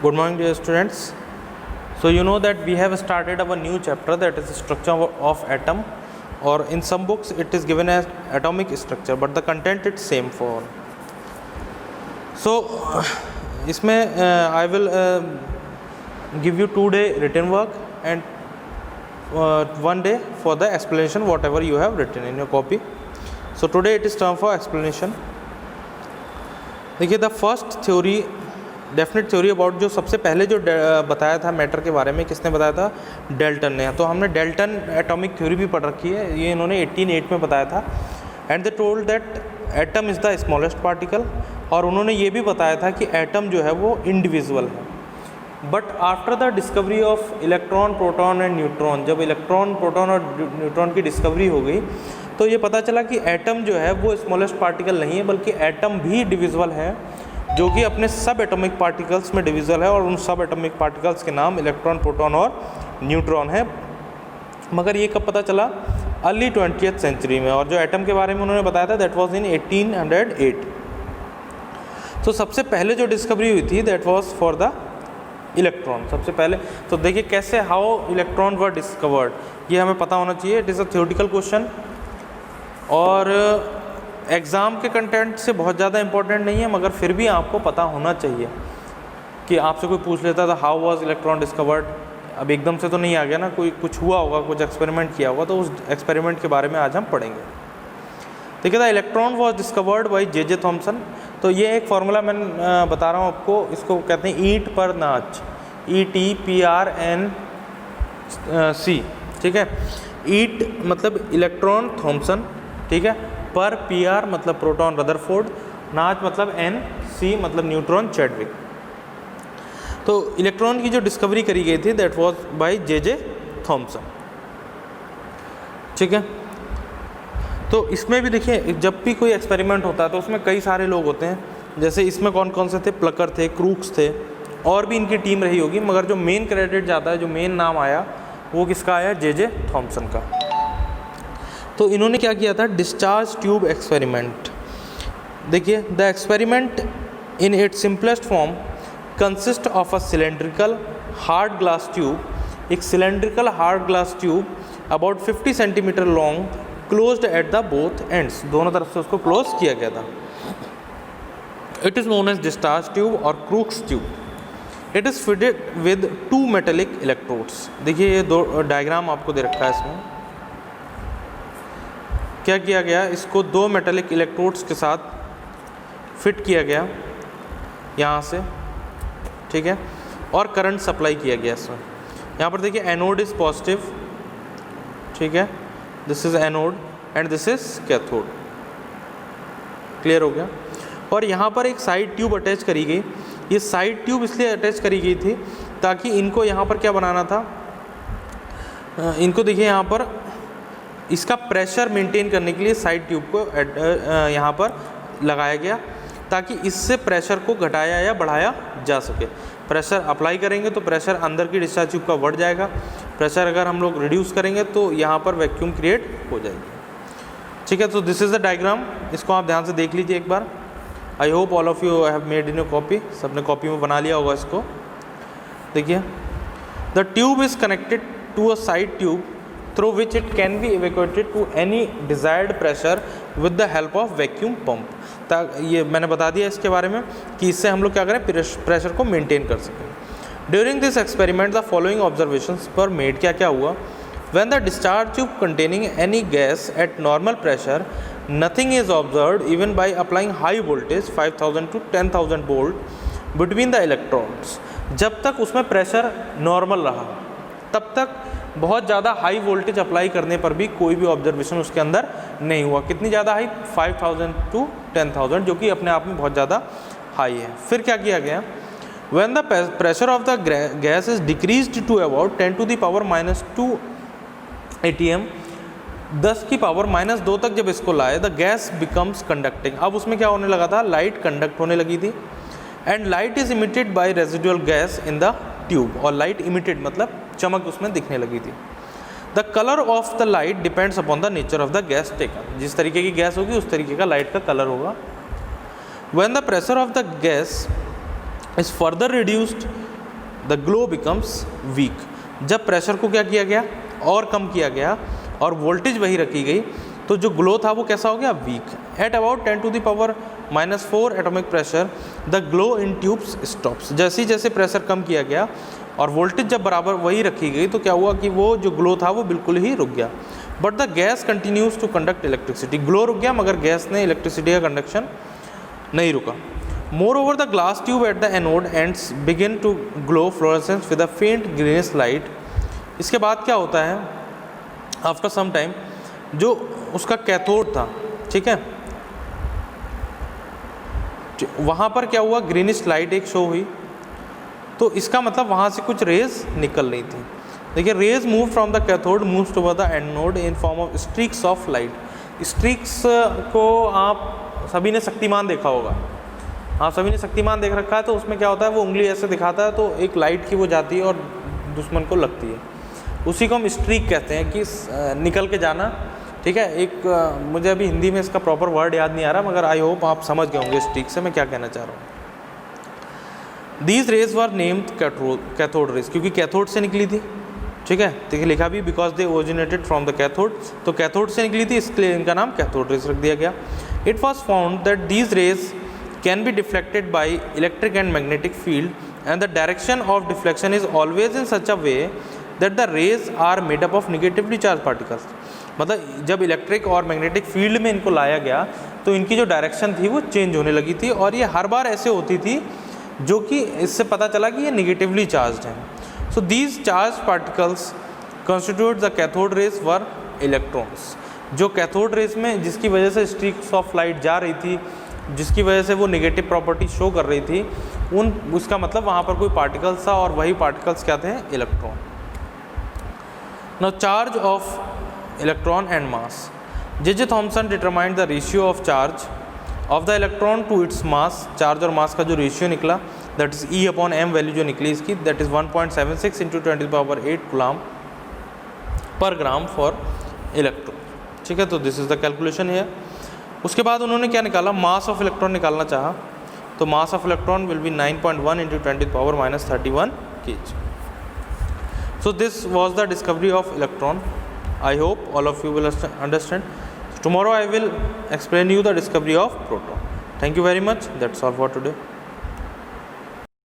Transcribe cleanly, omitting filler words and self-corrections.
Good morning, dear students. So you know that we have started our new chapter, that is structure of atom, or in some books it is given as atomic structure, but the content is same for all. So इसमें I will give you 2-day written work and 1 day for the explanation whatever you have written in your copy. So today it is time for explanation. देखिए, the first theory, definite theory about, जो सबसे पहले जो बताया था matter के बारे में, किसने बताया था? डेल्टन ने. तो हमने डेल्टन एटॉमिक थ्योरी भी पढ़ रखी है, ये इन्होंने 1808 में बताया था. And they told that atom is the smallest particle, और उन्होंने ये भी बताया था कि एटम जो है वो इंडिविजुअल है. But after the discovery of electron, proton and neutron, जब इलेक्ट्रॉन, प्रोटॉन और न्यूट्रॉन की डिस्कवरी हो गई तो ये पता चला कि एटम जो है वो स्मॉलेस्ट पार्टिकल नहीं है, बल्कि एटम भी डिविजिबल है, जो कि अपने सब एटॉमिक पार्टिकल्स में डिविजिबल है, और उन सब एटॉमिक पार्टिकल्स के नाम इलेक्ट्रॉन, प्रोटॉन और न्यूट्रॉन है. मगर ये कब पता चला? अर्ली 20th सेंचुरी में. और जो एटम के बारे में उन्होंने बताया था दैट वाज इन 1808. तो सबसे पहले जो डिस्कवरी हुई थी that was for the electron. सबसे पहले तो देखिए कैसे, हाउ इलेक्ट्रॉन वर डिस्कवर्ड, ये हमें पता होना चाहिए. It is a theoretical question और एग्ज़ाम के कंटेंट से बहुत ज़्यादा इंपॉर्टेंट नहीं है, मगर फिर भी आपको पता होना चाहिए. कि आपसे कोई पूछ लेता था हाउ वाज इलेक्ट्रॉन डिस्कवर्ड, अब एकदम से तो नहीं आ गया ना, कोई कुछ हुआ होगा, कुछ एक्सपेरिमेंट किया होगा, तो उस एक्सपेरिमेंट के बारे में आज हम पढ़ेंगे. ठीक है, the electron was discovered by J Thomson. तो ये एक फार्मूला मैं बता रहा हूँ आपको, इसको कहते हैं ईट पर नाच, ETPRNC. ठीक है, ईट मतलब इलेक्ट्रॉन थॉमसन, ठीक है, पर PR मतलब प्रोटॉन रदरफोर्ड, नाच मतलब NC मतलब न्यूट्रॉन चैडविक. तो इलेक्ट्रॉन की जो डिस्कवरी करी गई थी that was by J Thomson. ठीक है, तो इसमें भी देखिए जब भी कोई एक्सपेरिमेंट होता है तो उसमें कई सारे लोग होते हैं. जैसे इसमें कौन कौन से थे? प्लकर थे, क्रूक्स थे, और भी इनकी टीम रही होगी, मगर जो मेन क्रेडिट जाता है, जो मेन नाम आया वो किसका आया? जे थॉमसन का. तो इन्होंने क्या किया था? Discharge tube experiment. देखिए, the experiment in its simplest form consist of a cylindrical hard glass tube. एक cylindrical hard glass tube about 50 centimetre long, closed at the both ends, दोनों तरफ से उसको क्लोज किया गया था. It is known as discharge tube और Crookes tube. It is fitted with 2 metallic electrodes. देखिए ये दो डायग्राम आपको दे रखा है. इसमें क्या किया गया? इसको 2 मेटेलिक इलेक्ट्रोड्स के साथ फिट किया गया यहाँ से, ठीक है, और करंट सप्लाई किया गया इसमें. यहाँ पर देखिए एनोड इज़ पॉजिटिव, ठीक है, this is anode and this is cathode. Clear हो गया? और यहाँ पर एक साइड ट्यूब अटैच करी गई. ये साइड ट्यूब इसलिए अटैच करी गई थी ताकि इनको यहाँ पर क्या बनाना था, इनको देखिए यहाँ पर इसका प्रेशर मेंटेन करने के लिए साइड ट्यूब को यहाँ पर लगाया गया, ताकि इससे प्रेशर को घटाया या बढ़ाया जा सके. प्रेशर अप्लाई करेंगे तो प्रेशर अंदर की डिस्चार्ज ट्यूब का बढ़ जाएगा. प्रेशर अगर हम लोग रिड्यूस करेंगे तो यहाँ पर वैक्यूम क्रिएट हो जाएगी. ठीक है, तो दिस इज़ द डायग्राम. इसको आप ध्यान से देख लीजिए एक बार. I hope all of you have made in your copy. सबने कॉपी में बना लिया होगा इसको. देखिए, the tube is connected to a side tube through which it can be evacuated to any desired pressure with the help of vacuum pump. ये मैंने बता दिया इसके बारे में कि इससे हम लोग क्या करें, प्रेशर को मेंटेन कर सकें. During this experiment the following observations पर मेड. क्या क्या हुआ? When the discharge tube containing any gas at normal pressure, nothing is observed even by applying high voltage 5000 to 10,000 volt between the electrons. जब तक उसमें pressure normal रहा तब तक बहुत ज़्यादा हाई वोल्टेज अप्लाई करने पर भी कोई भी ऑब्जर्वेशन उसके अंदर नहीं हुआ. कितनी ज़्यादा हाई? 5000 to 10,000, जो कि अपने आप में बहुत ज़्यादा हाई है. फिर क्या किया गया? When the pressure of the gas is decreased to about 10 to the power -2 atm, 10 की पावर -2 तक जब इसको लाए, द गैस बिकम्स कंडक्टिंग. अब उसमें क्या होने लगा था? लाइट कंडक्ट होने लगी थी. And light is emitted by residual gas in the tube. और लाइट इमिटेड मतलब चमक उसमें दिखने लगी थी. The colour of the light depends upon the nature of the gas taken. जिस तरीके की गैस होगी उस तरीके का लाइट का कलर होगा. When the pressure of the gas is further reduced the glow becomes week. जब प्रेशर को क्या किया गया और कम किया गया और वोल्टेज वही रखी गई तो जो ग्लो था वो कैसा हो गया, weak. At about 10⁻⁻⁴ atomic pressure the glow in tubes stops. जैसे जैसे प्रेशर कम किया गया और वोल्टेज जब बराबर वही रखी गई तो क्या हुआ कि वो जो ग्लो था वो बिल्कुल ही रुक गया। But the gas continues to conduct electricity. Glow रुक गया मगर गैस ने इलेक्ट्रिसिटी का कंडक्शन नहीं रुका। Moreover the glass tube at the anode ends begin to glow fluorescence with a faint greenish light. इसके बाद क्या होता है, आफ्टर सम टाइम जो उसका कैथोड था, ठीक है, वहाँ पर क्या हुआ, ग्रीनिश लाइट एक शो हुई। तो इसका मतलब वहाँ से कुछ रेज निकल रही थी। देखिए, rays move from the cathode moves toward the anode in form of streaks of light. Streaks को आप सभी ने शक्तिमान देखा होगा, हाँ सभी ने शक्तिमान देख रखा है। तो उसमें क्या होता है, वो उंगली ऐसे दिखाता है तो एक लाइट की वो जाती है और दुश्मन को लगती है, उसी को हम स्ट्रीक कहते हैं कि निकल के जाना, ठीक है। एक मुझे अभी हिंदी में इसका प्रॉपर वर्ड याद नहीं आ रहा मगर आई होप आप समझ गए होंगे स्ट्रीक से मैं क्या कहना चाह रहा हूँ। These raise were named cathode rays, क्योंकि कैथोड से निकली थी, ठीक है। देखिए लिखा भी because they originated from the cathode, तो कैथोड से निकली थी इसलिए इनका नाम कैथोड रेज रख दिया गया। It was found that these rays can be deflected by electric and magnetic field and the direction of deflection is always in such a way that the rays are made up of negatively charge particles. मतलब जब electric और magnetic field में इनको लाया गया तो इनकी जो डायरेक्शन थी वो चेंज होने लगी थी और ये हर बार ऐसे होती थी जो कि इससे पता चला कि ये निगेटिवली चार्ज्ड हैं। So these charge particles constitute the cathode rays were electrons. जो कैथोड रेज में जिसकी वजह से स्ट्रीक्स ऑफ लाइट जा रही थी, जिसकी वजह से वो निगेटिव प्रॉपर्टी शो कर रही थी, उसका मतलब वहाँ पर कोई पार्टिकल्स था और वही पार्टिकल्स क्या थे, electron. Now charge of electron and mass. J Thomson determined the ratio of charge of the electron to its mass. Charge और मास का जो रेशियो निकला दैट इज E/m वैल्यू जो निकली इसकी, that is 1.76 × 10⁸ coulomb per gram for electron, ठीक है। तो दिस इज द कैलकुलेशन है। उसके बाद उन्होंने क्या निकाला, मास ऑफ इलेक्ट्रॉन निकालना चाहा, तो mass of electron will be 9.1 × 10⁻³ kg। So this was the discovery of electron. I hope all of you will understand. Tomorrow I will explain you the discovery of proton. Thank you very much. That's all for today.